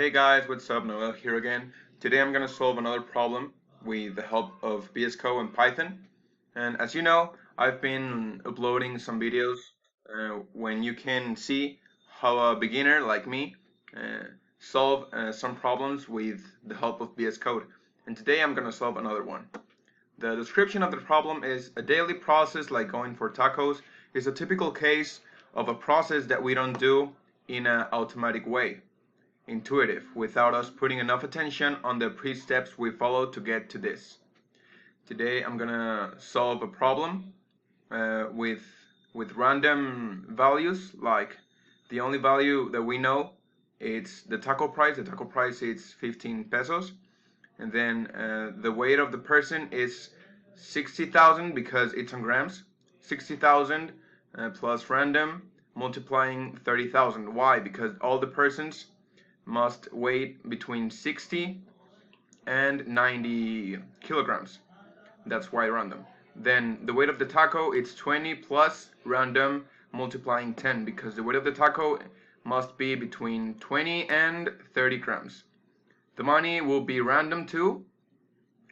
Hey guys, what's up? Noel here again. Today I'm going to solve another problem with the help of VSCode and Python. And as you know, I've been uploading some videos when you can see how a beginner like me solve some problems with the help of VSCode. And today I'm going to solve another one. The description of the problem is a daily process like going for tacos is a typical case of a process that we don't do in an automatic way, intuitive, without us putting enough attention on the pre-steps we follow to get to this. Today I'm gonna solve a problem with random values, like the only value that we know it's the taco price. The taco price is 15 pesos, and then the weight of the person is 60,000 because it's on grams. 60,000 plus random multiplying 30,000. Why? Because all the persons must weigh between 60 and 90 kilograms. That's why random. Then the weight of the taco, it's 20 plus random multiplying 10, because the weight of the taco must be between 20 and 30 grams. The money will be random too,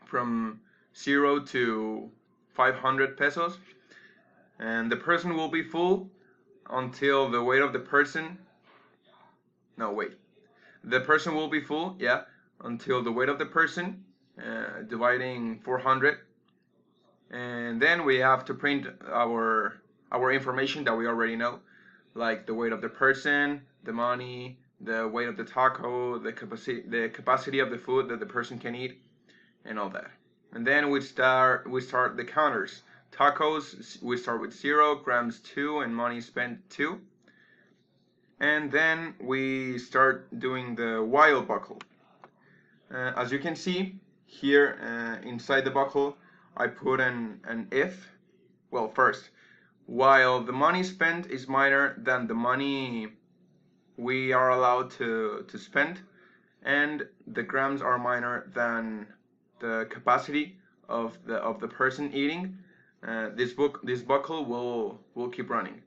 from 0 to 500 pesos. And the person will be full until the weight of the person, no wait, the person will be full, yeah, until the weight of the person, dividing 400, and then we have to print our information that we already know, like the weight of the person, the money, the weight of the taco, the capacity of the food that the person can eat, and all that. And then we start the counters. Tacos, we start with 0, grams 2, and money spent 2. And then we start doing the while buckle. As you can see here, inside the buckle I put an if. Well, first, while the money spent is minor than the money we are allowed to spend, and the grams are minor than the capacity of the person eating, this buckle will keep running.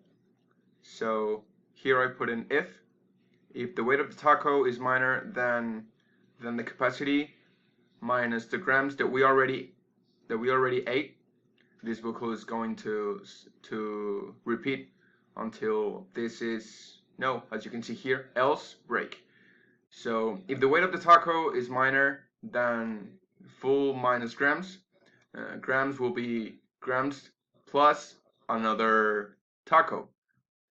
So here I put an if the weight of the taco is minor than the capacity minus the grams that we already ate, this buckle is going to repeat until this is no, as you can see here, else break. So if the weight of the taco is minor than full minus grams, grams will be grams plus another taco.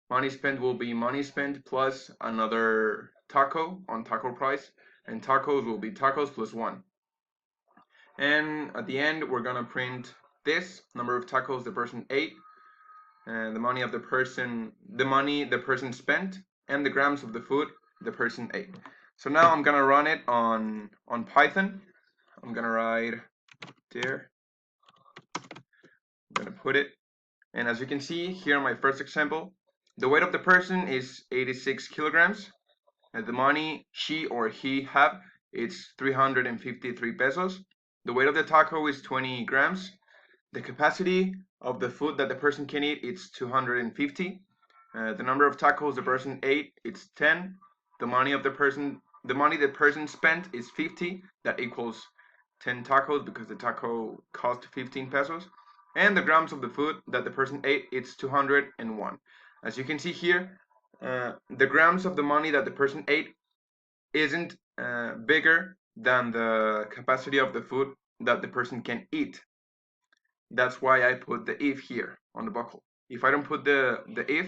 Money spent will be money spent plus another taco on taco price, and tacos will be tacos plus 1. And at the end, we're gonna print this number of tacos the person ate, and the money of the person, the money the person spent, and the grams of the food the person ate. So now I'm gonna run it on Python. I'm gonna write there. I'm gonna put it, and as you can see here in my first example, the weight of the person is 86 kilograms, and the money she or he have is 353 pesos. The weight of the taco is 20 grams. The capacity of the food that the person can eat is 250. The number of tacos the person ate it's 10. The money the person spent is 50. That equals 10 tacos because the taco cost 15 pesos. And the grams of the food that the person ate it's 201. As you can see here, the grams of the money that the person ate isn't bigger than the capacity of the food that the person can eat. That's why I put the if here on the buckle. If I don't put the if,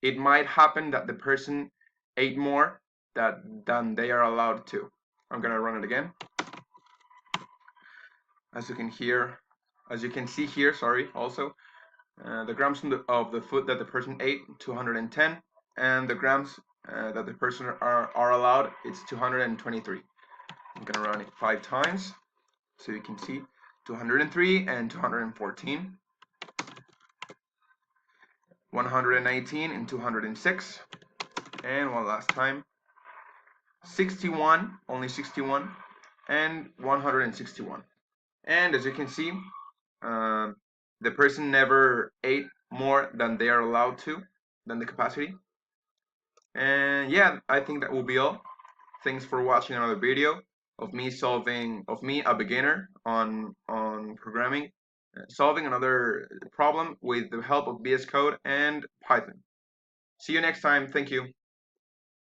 it might happen that the person ate more than they are allowed to. I'm gonna run it again. As you can see here, sorry, also, the grams of the food that the person ate, 210, and the grams that the person are allowed, it's 223. I'm gonna run it 5 times so you can see 203 and 214, 118 and 206, and one last time, 61, only 61, and 161. And as you can see, the person never ate more than they are allowed to, than the capacity. And yeah, I think that will be all. Thanks for watching another video of me, a beginner on programming, solving another problem with the help of VS Code and Python. See you next time. Thank you.